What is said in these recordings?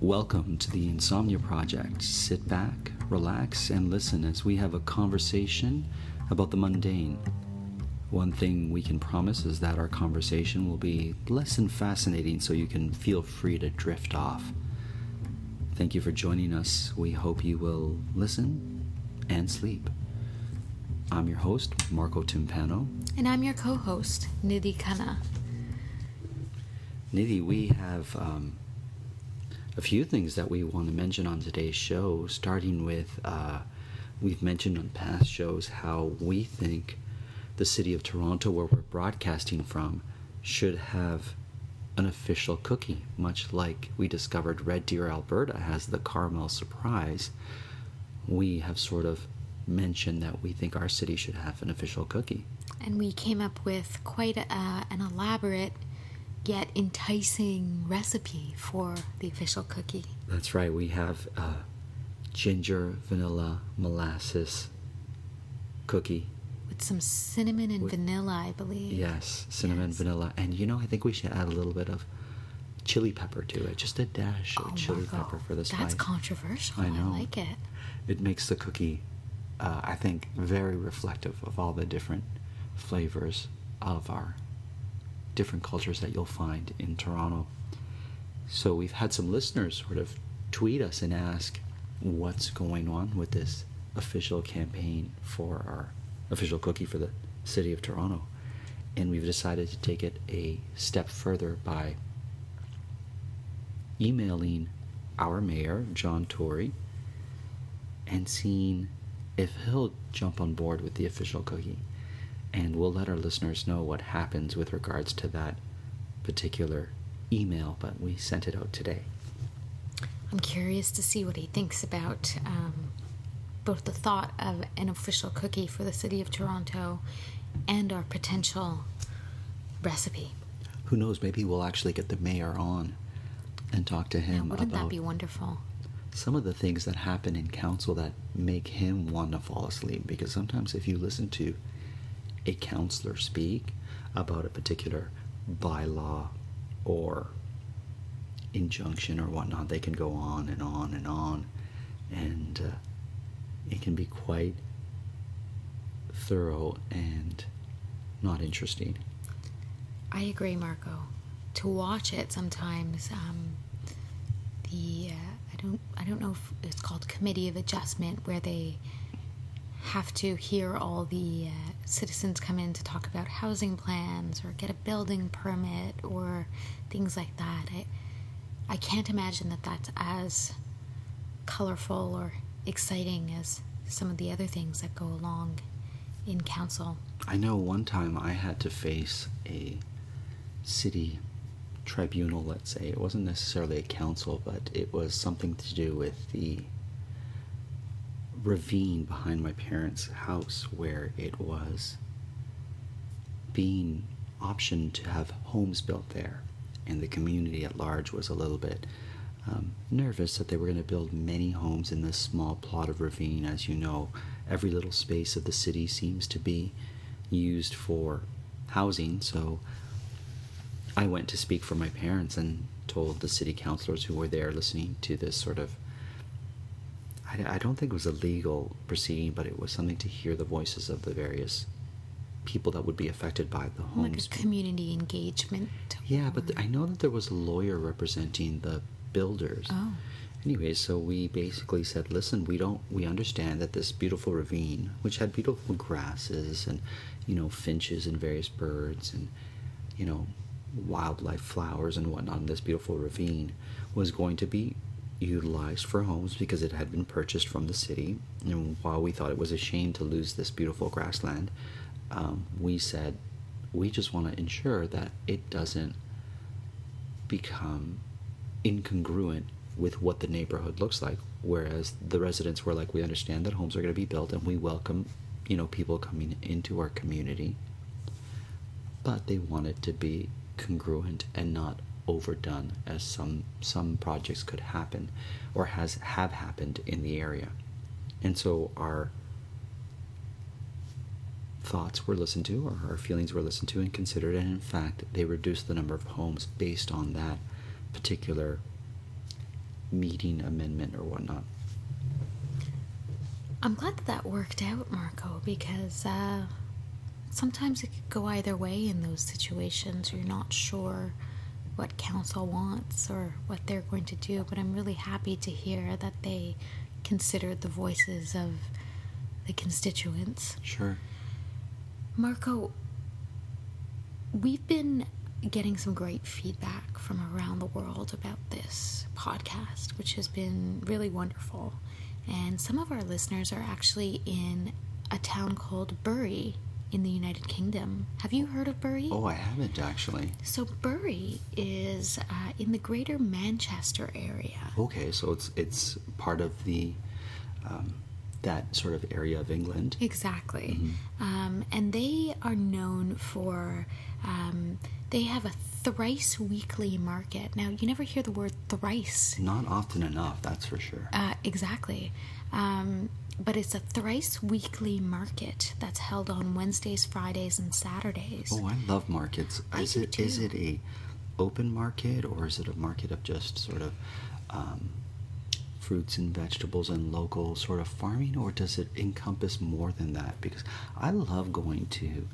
Welcome to the Insomnia Project. Sit back, relax, and listen as we have a conversation about the mundane. One thing we can promise is that our conversation will be less than fascinating, so you can feel free to drift off. Thank you for joining us. We hope you will listen and sleep. I'm your host, Marco Timpano. And I'm your co-host, Nidhi Khanna. Nidhi, we have a few things that we want to mention on today's show, starting with, we've mentioned on past shows how we think the city of Toronto, where we're broadcasting from, should have an official cookie, much like we discovered Red Deer, Alberta has the caramel surprise. We have sort of mentioned that we think our city should have an official cookie. And we came up with quite an elaborate yet enticing recipe for the official cookie. That's right. We have a ginger, vanilla, molasses cookie. With some cinnamon and vanilla, I believe. Yes, cinnamon, vanilla. And I think we should add a little bit of chili pepper to it. Just a dash of chili pepper for the spice. That's controversial. I know. I like it. It makes the cookie, I think, very reflective of all the different flavors of our different cultures that you'll find in Toronto. So we've had some listeners sort of tweet us and ask what's going on with this official campaign for our official cookie for the city of Toronto. And we've decided to take it a step further by emailing our mayor, John Tory, and seeing if he'll jump on board with the official cookie. And we'll let our listeners know what happens with regards to that particular email, but we sent it out today. I'm curious to see what he thinks about both the thought of an official cookie for the city of Toronto and our potential recipe. Who knows, maybe we'll actually get the mayor on and talk to him now, wouldn't about that be wonderful? Some of the things that happen in council that make him want to fall asleep. Because sometimes if you listen to a councillor speak about a particular bylaw or injunction or whatnot, they can go on and on and on, and it can be quite thorough and not interesting. I agree, Marco. To watch it sometimes, I don't know if it's called committee of adjustment, where they have to hear all the citizens come in to talk about housing plans or get a building permit or things like that. I can't imagine that that's as colorful or exciting as some of the other things that go along in council. I know one time I had to face a city tribunal, let's say. It wasn't necessarily a council, but it was something to do with the ravine behind my parents' house, where it was being optioned to have homes built there, and the community at large was a little bit nervous that they were going to build many homes in this small plot of ravine. As you know, every little space of the city seems to be used for housing, so I went to speak for my parents and told the city councillors who were there listening to this sort of, I don't think it was a legal proceeding, but it was something to hear the voices of the various people that would be affected by the homes. Like a community engagement. Yeah, but I know that there was a lawyer representing the builders. Oh. Anyway, so we basically said, listen, we understand that this beautiful ravine, which had beautiful grasses and, finches and various birds and, wildlife flowers and whatnot in this beautiful ravine, was going to be utilized for homes because it had been purchased from the city. And while we thought it was a shame to lose this beautiful grassland, we said we just want to ensure that it doesn't become incongruent with what the neighborhood looks like. Whereas the residents were like, we understand that homes are going to be built and we welcome people coming into our community, but they want it to be congruent and not overdone, as some projects could happen or have happened in the area. And so our thoughts were listened to, or our feelings were listened to and considered, and in fact they reduced the number of homes based on that particular meeting amendment or whatnot. I'm glad that worked out, Marco, because sometimes it could go either way in those situations. You're not sure what council wants or what they're going to do, but I'm really happy to hear that they considered the voices of the constituents. Sure. Marco, we've been getting some great feedback from around the world about this podcast, which has been really wonderful. And some of our listeners are actually in a town called Bury in the United Kingdom. Have you heard of Bury? Oh, I haven't actually. So Bury is in the Greater Manchester area. Okay, so it's part of the that sort of area of England. Exactly. Mm-hmm. And they are known for, they have a thrice weekly market. Now, you never hear the word thrice. Not often enough, that's for sure. Exactly. But it's a thrice weekly market that's held on Wednesdays, Fridays, and Saturdays. Oh, I love markets. Is it a open market, or is it a market of just sort of fruits and vegetables and local sort of farming, or does it encompass more than that? Because I love going to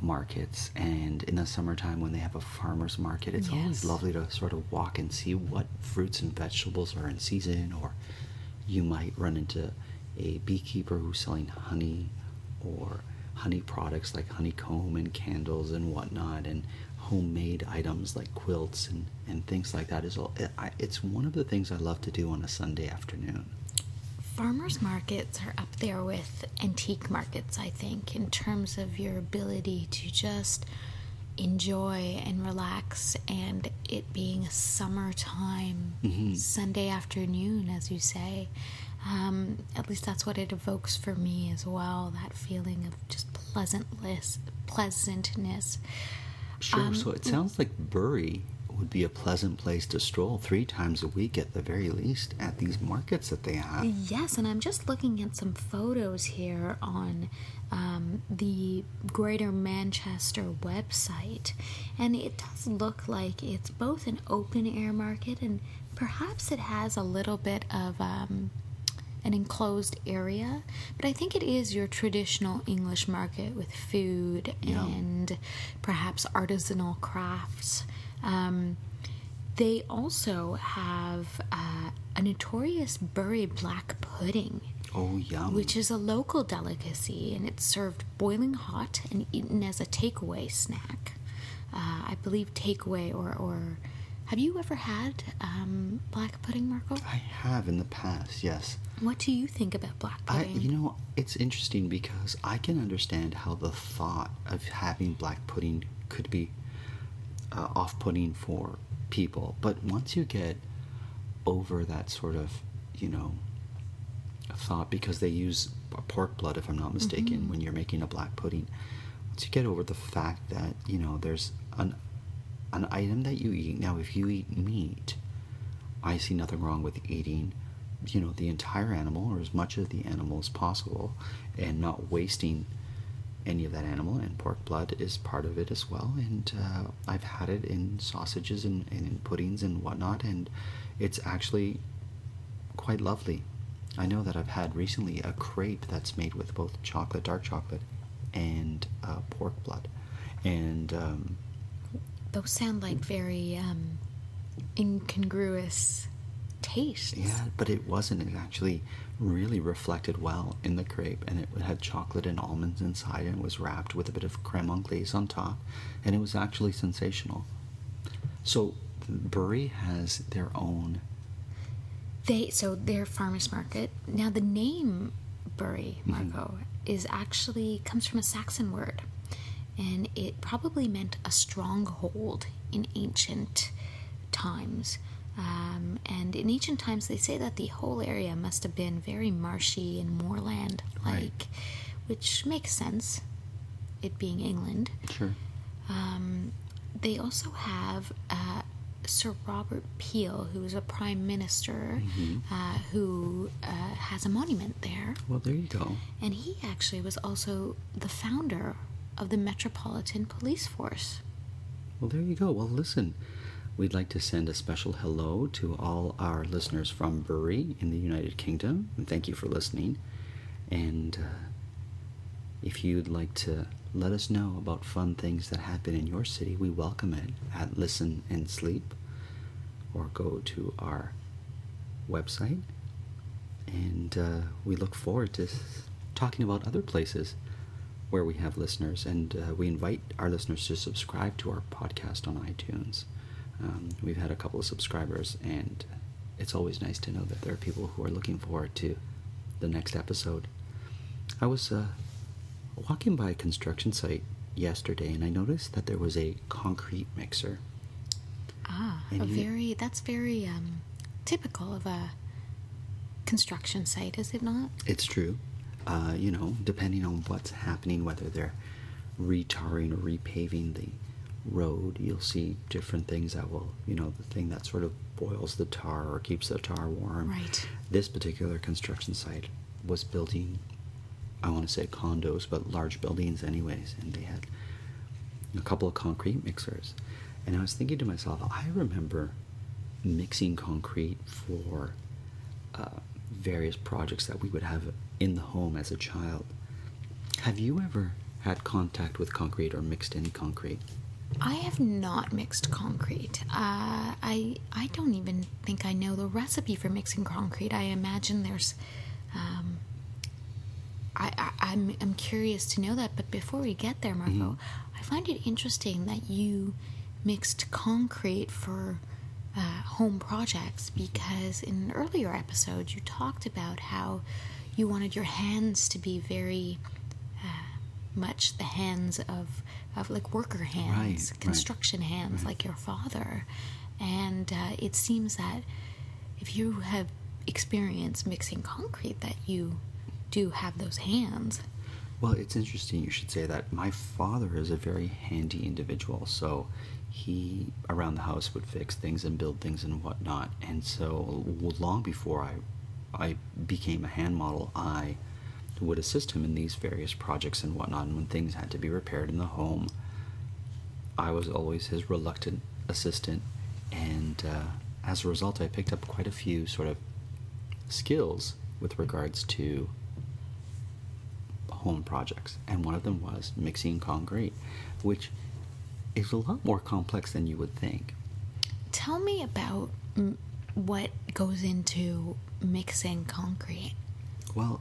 markets, and in the summertime when they have a farmer's market, it's always lovely to sort of walk and see what fruits and vegetables are in season, or you might run into a beekeeper who's selling honey or honey products like honeycomb and candles and whatnot, and homemade items like quilts and things like that. It's one of the things I love to do on a Sunday afternoon. Farmers markets are up there with antique markets, I think, in terms of your ability to just enjoy and relax, and it being a summertime Sunday afternoon, as you say. At least that's what it evokes for me as well, that feeling of just pleasantness. Sure, so it sounds like Bury would be a pleasant place to stroll 3 times a week at the very least at these markets that they have. Yes, and I'm just looking at some photos here on the Greater Manchester website, and it does look like it's both an open air market and perhaps it has a little bit of an enclosed area, but I think it is your traditional English market with food and perhaps artisanal crafts. They also have a notorious Bury black pudding. Oh, yum. Which is a local delicacy, and it's served boiling hot and eaten as a takeaway snack. I believe takeaway or have you ever had black pudding, Marco? I have in the past, yes. What do you think about black pudding? It's interesting because I can understand how the thought of having black pudding could be off-putting for people, but once you get over that sort of, thought, because they use pork blood, if I'm not mistaken, when you're making a black pudding, once you get over the fact that, there's an item that you eat. Now, if you eat meat, I see nothing wrong with eating the entire animal or as much of the animal as possible and not wasting any of that animal, and pork blood is part of it as well. And I've had it in sausages and in puddings and whatnot, and it's actually quite lovely. I know that I've had recently a crepe that's made with both chocolate, dark chocolate, and pork blood, and those sound like very incongruous tastes. Yeah, but it wasn't. It actually really reflected well in the crepe, and it had chocolate and almonds inside, and it was wrapped with a bit of creme anglaise on top, and it was actually sensational. So Bury has their own... their farmers market. Now the name Bury, Marco, comes from a Saxon word, and it probably meant a stronghold in ancient times. And in ancient times, they say that the whole area must have been very marshy and moorland-like, Right. Which makes sense, it being England. Sure. They also have Sir Robert Peel, who is a prime minister, who has a monument there. Well, there you go. And he actually was also the founder of the Metropolitan Police Force. Well, there you go. Well, listen, We'd like to send a special hello to all our listeners from Bury in the United Kingdom, and thank you for listening. And if you'd like to let us know about fun things that happen in your city, we welcome it at Listen and Sleep, or go to our website. And we look forward to talking about other places where we have listeners, and we invite our listeners to subscribe to our podcast on iTunes. We've had a couple of subscribers, and it's always nice to know that there are people who are looking forward to the next episode. I was walking by a construction site yesterday, and I noticed that there was a concrete mixer. That's very typical of a construction site, is it not? It's true. Depending on what's happening, whether they're retarring or repaving the road, you'll see different things that will, the thing that sort of boils the tar or keeps the tar warm. Right. This particular construction site was building, I want to say condos, but large buildings anyways, and they had a couple of concrete mixers. And I was thinking to myself, I remember mixing concrete for various projects that we would have in the home as a child. Have you ever had contact with concrete or mixed any concrete? I have not mixed concrete. I don't even think I know the recipe for mixing concrete. I imagine there's... I'm curious to know that, but before we get there, Marco, I find it interesting that you mixed concrete for home projects, because in an earlier episode you talked about how you wanted your hands to be very much the hands of like worker hands, construction hands, like your father. And it seems that if you have experience mixing concrete, that you do have those hands. Well, it's interesting you should say that. My father is a very handy individual, so he, around the house, would fix things and build things and whatnot. And so long before I became a hand model, I would assist him in these various projects and whatnot. And when things had to be repaired in the home, I was always his reluctant assistant. And as a result, I picked up quite a few sort of skills with regards to home projects. And one of them was mixing concrete, which is a lot more complex than you would think. Tell me about what goes into mixing concrete. Well,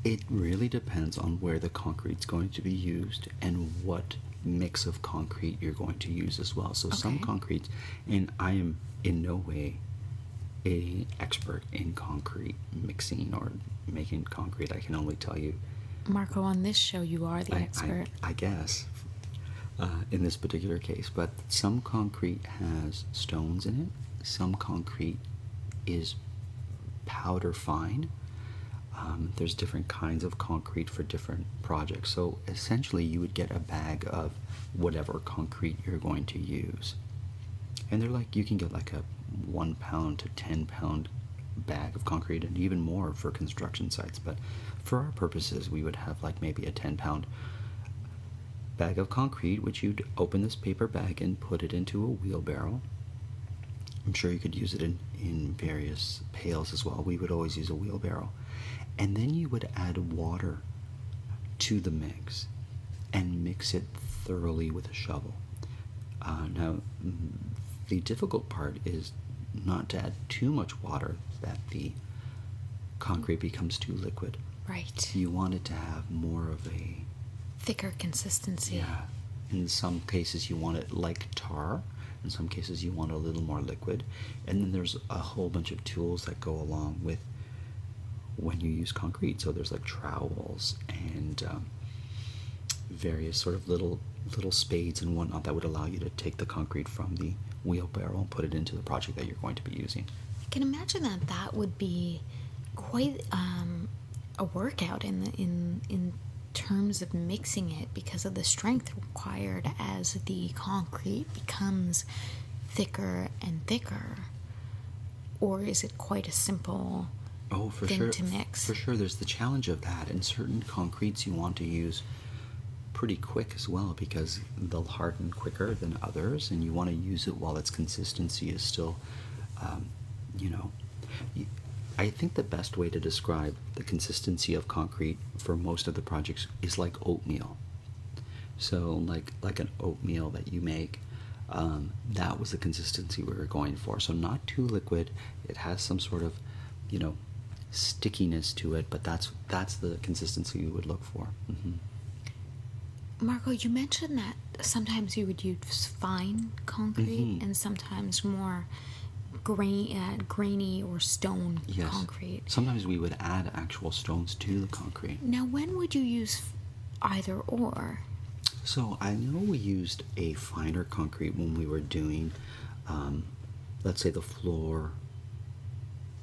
it really depends on where the concrete's going to be used and what mix of concrete you're going to use as well. So some concretes, and I am in no way an expert in concrete mixing or making concrete. I can only tell you, Marco, on this show you are the expert. I guess, in this particular case. But some concrete has stones in it. Some concrete is powder fine. There's different kinds of concrete for different projects. So essentially you would get a bag of whatever concrete you're going to use. And they're like, you can get like a 1 pound to 10 pound bag of concrete, and even more for construction sites. But for our purposes, we would have like maybe a 10-pound bag of concrete, which you'd open this paper bag and put it into a wheelbarrow. I'm sure you could use it in various pails as well. We would always use a wheelbarrow. And then you would add water to the mix and mix it thoroughly with a shovel. Now, the difficult part is not to add too much water that the concrete becomes too liquid. Right. You want it to have more of a thicker consistency. Yeah. In some cases you want it like tar. In some cases you want a little more liquid. And then there's a whole bunch of tools that go along with when you use concrete. So there's like trowels and various sort of little spades and whatnot that would allow you to take the concrete from the wheelbarrow and put it into the project that you're going to be using. I can imagine that would be quite a workout in terms of mixing it, because of the strength required as the concrete becomes thicker and thicker. Or is it quite a simple thing to mix? For sure, there's the challenge of that. In certain concretes, you want to use pretty quick as well because they'll harden quicker than others, and you want to use it while its consistency is still, you know. I think the best way to describe the consistency of concrete for most of the projects is like oatmeal. So like an oatmeal that you make, that was the consistency we were going for. So not too liquid. It has some sort of, you know, stickiness to it, but that's the consistency you would look for. Mm-hmm. Marco, you mentioned that sometimes you would use fine concrete and sometimes more grainy or stone Yes. concrete. Sometimes we would add actual stones to the concrete. Now, when would you use either or? So I know we used a finer concrete when we were doing, let's say, the floor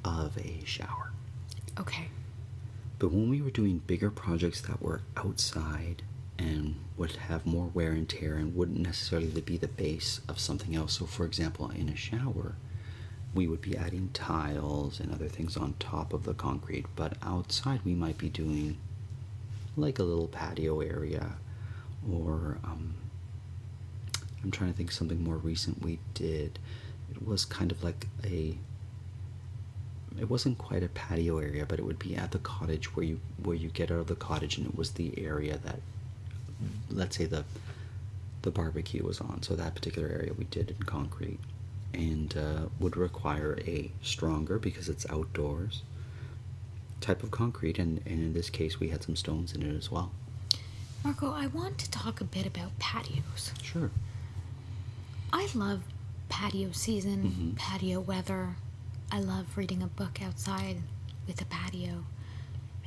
of a shower. Okay. But when we were doing bigger projects that were outside and would have more wear and tear and wouldn't necessarily be the base of something else. So, for example, in a shower, we would be adding tiles and other things on top of the concrete. But outside, we might be doing like a little patio area, or I'm trying to think something more recent we did. It was kind of like it wasn't quite a patio area, but it would be at the cottage where you get out of the cottage, and it was the area that, let's say, the barbecue was on. So that particular area we did in concrete, and would require a stronger, because it's outdoors, type of concrete, and in this case we had some stones in it as well. Marco, I want to talk a bit about patios. Sure. I love patio season, patio weather. I love reading a book outside with a patio.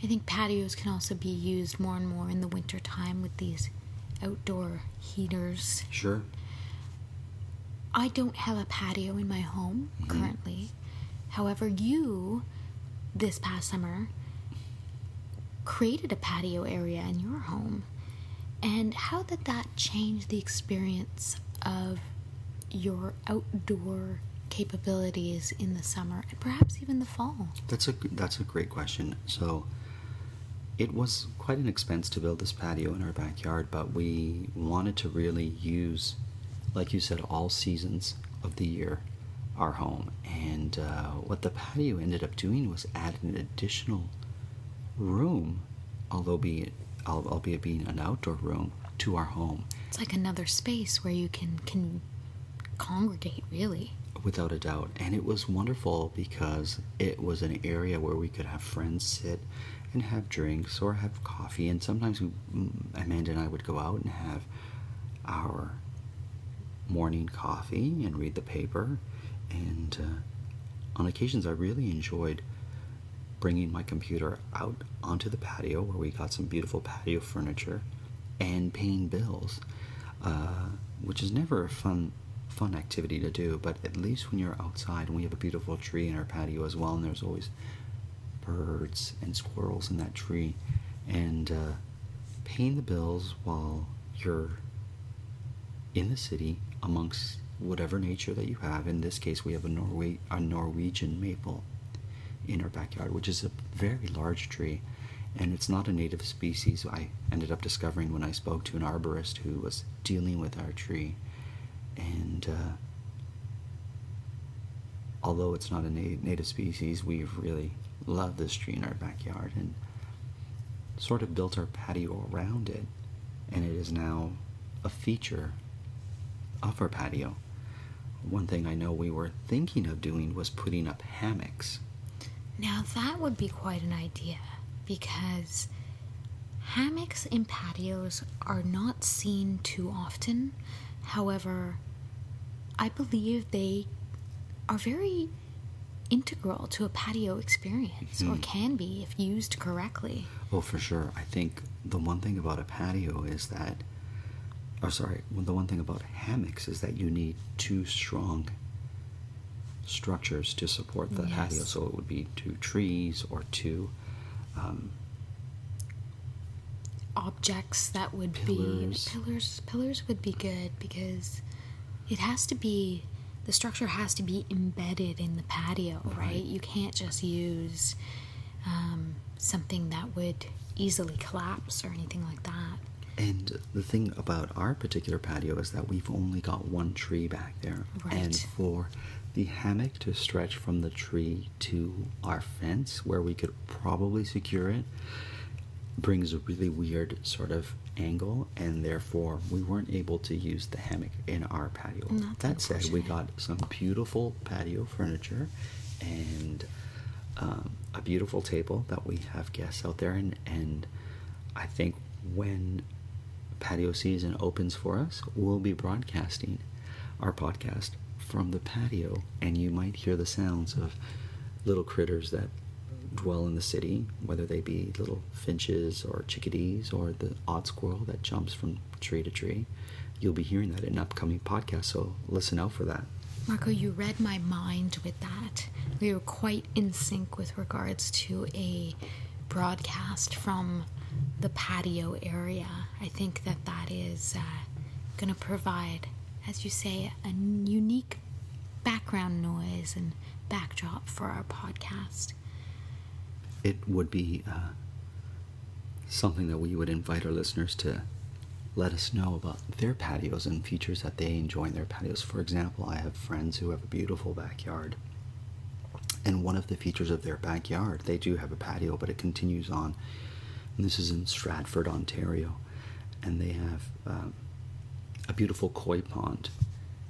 I think patios can also be used more and more in the winter time with these outdoor heaters. Sure. I don't have a patio in my home currently. However, you, this past summer, created a patio area in your home. And how did that change the experience of your outdoor capabilities in the summer and perhaps even the fall? That's a great question. So it was quite an expense to build this patio in our backyard, but we wanted to really use, like you said, all seasons of the year, our home. And what the patio ended up doing was add an additional room, albeit being an outdoor room, to our home. It's like another space where you can congregate, really. Without a doubt. And it was wonderful because it was an area where we could have friends sit and have drinks or have coffee. And sometimes Amanda and I would go out and have our morning coffee and read the paper. And on occasions I really enjoyed bringing my computer out onto the patio where we got some beautiful patio furniture and paying bills, which is never a fun activity to do, but at least when you're outside, and we have a beautiful tree in our patio as well, and there's always birds and squirrels in that tree, and paying the bills while you're in the city amongst whatever nature that you have. In this case, we have a Norwegian maple in our backyard, which is a very large tree, and it's not a native species. I ended up discovering when I spoke to an arborist who was dealing with our tree. And although it's not a native species, we've really loved this tree in our backyard and sort of built our patio around it. And it is now a feature of our patio. One thing I know we were thinking of doing was putting up hammocks. Now that would be quite an idea, because hammocks in patios are not seen too often. However, I believe they are very integral to a patio experience, or can be if used correctly. Oh, for sure. I think the one thing about a patio is that, the one thing about hammocks is that you need two strong structures to support the patio. So it would be two trees or two objects that would pillars. be pillars would be good, because the structure has to be embedded in the patio, right? You can't just use something that would easily collapse or anything like that. And the thing about our particular patio is that we've only got one tree back there. Right. And for the hammock to stretch from the tree to our fence, where we could probably secure it, brings a really weird sort of angle, and therefore we weren't able to use the hammock in our patio. That's That said, we unfortunate. got some beautiful patio furniture and a beautiful table that we have guests out there, and I think when patio season opens for us, we'll be broadcasting our podcast from the patio, and you might hear the sounds of little critters that dwell in the city, whether they be little finches or chickadees or the odd squirrel that jumps from tree to tree. You'll be hearing that in an upcoming podcast, so listen out for that. Marco, you read my mind with that. We were quite in sync with regards to a broadcast from the patio area. I think that that is going to provide, as you say, a unique background noise and backdrop for our podcast. It would be something that we would invite our listeners to let us know about their patios and features that they enjoy in their patios. For example, I have friends who have a beautiful backyard, and one of the features of their backyard, they do have a patio, but it continues on. And this is in Stratford, Ontario, and they have a beautiful koi pond.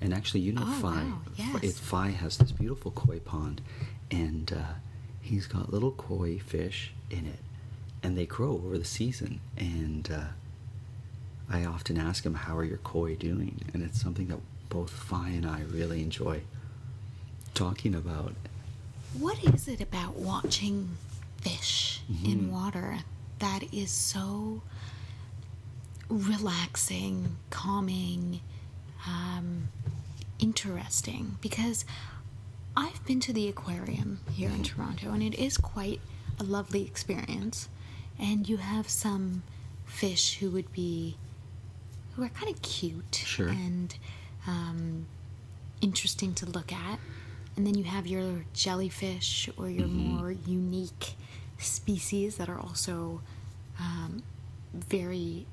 And actually, you know, Wow, yes. Phi has this beautiful koi pond, and he's got little koi fish in it, and they grow over the season. And I often ask him, how are your koi doing? And it's something that both Phi and I really enjoy talking about. What is it about watching fish in water that is so relaxing, calming, interesting? Because I've been to the aquarium here in Toronto, and it is quite a lovely experience. And you have some fish who are kind of cute Sure. and interesting to look at. And then you have your jellyfish or your more unique species that are also very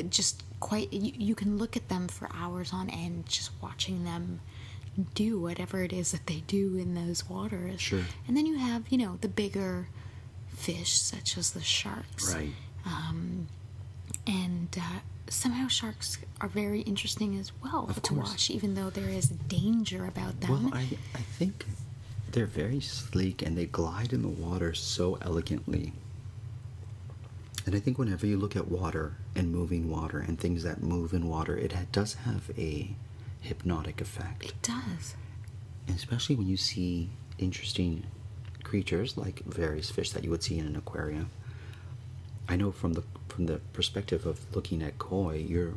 just quite, you can look at them for hours on end just watching them do whatever it is that they do in those waters. Sure. And then you have, you know, the bigger fish such as the sharks. Right. And somehow sharks are very interesting as well Of to course. watch, even though there is danger about them. Well, I think they're very sleek, and they glide in the water so elegantly. And I think whenever you look at water and moving water and things that move in water, it does have a hypnotic effect. It does. And especially when you see interesting creatures like various fish that you would see in an aquarium. I know from the perspective of looking at koi, you're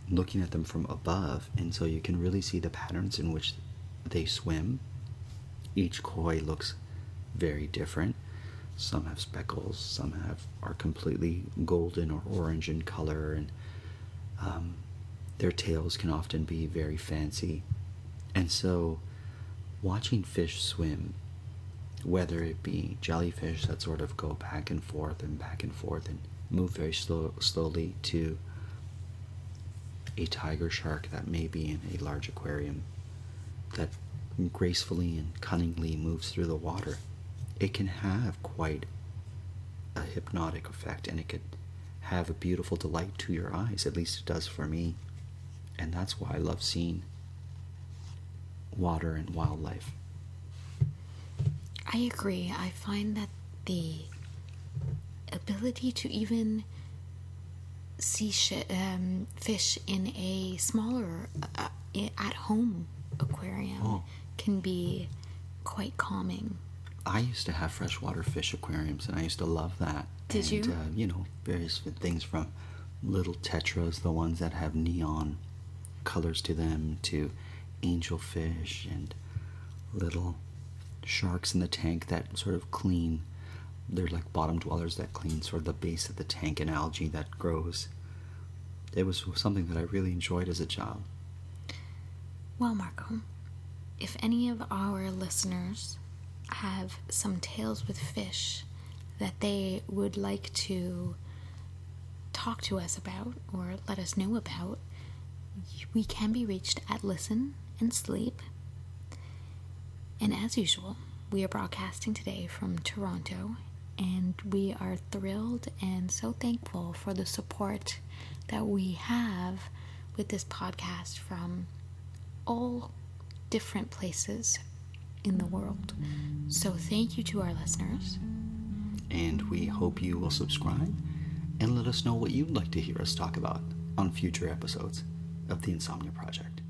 looking at them from above, and so you can really see the patterns in which they swim. Each koi looks very different. Some have speckles, some are completely golden or orange in color, and their tails can often be very fancy. And so watching fish swim, whether it be jellyfish that sort of go back and forth and move very slowly, to a tiger shark that may be in a large aquarium that gracefully and cunningly moves through the water, it can have quite a hypnotic effect, and it could have a beautiful delight to your eyes. At least it does for me. And that's why I love seeing water and wildlife. I agree. I find that the ability to even see fish in a smaller at-home aquarium can be quite calming. I used to have freshwater fish aquariums, and I used to love that. Did you? You know, various things from little tetras, the ones that have neon colors to them, to angelfish and little sharks in the tank that sort of clean. They're like bottom dwellers that clean sort of the base of the tank and algae that grows. It was something that I really enjoyed as a child. Well, Marco, if any of our listeners have some tales with fish that they would like to talk to us about or let us know about, we can be reached at Listen and Sleep. And as usual, we are broadcasting today from Toronto, and we are thrilled and so thankful for the support that we have with this podcast from all different places in the world. So thank you to our listeners. And we hope you will subscribe and let us know what you'd like to hear us talk about on future episodes of the Insomnia Project.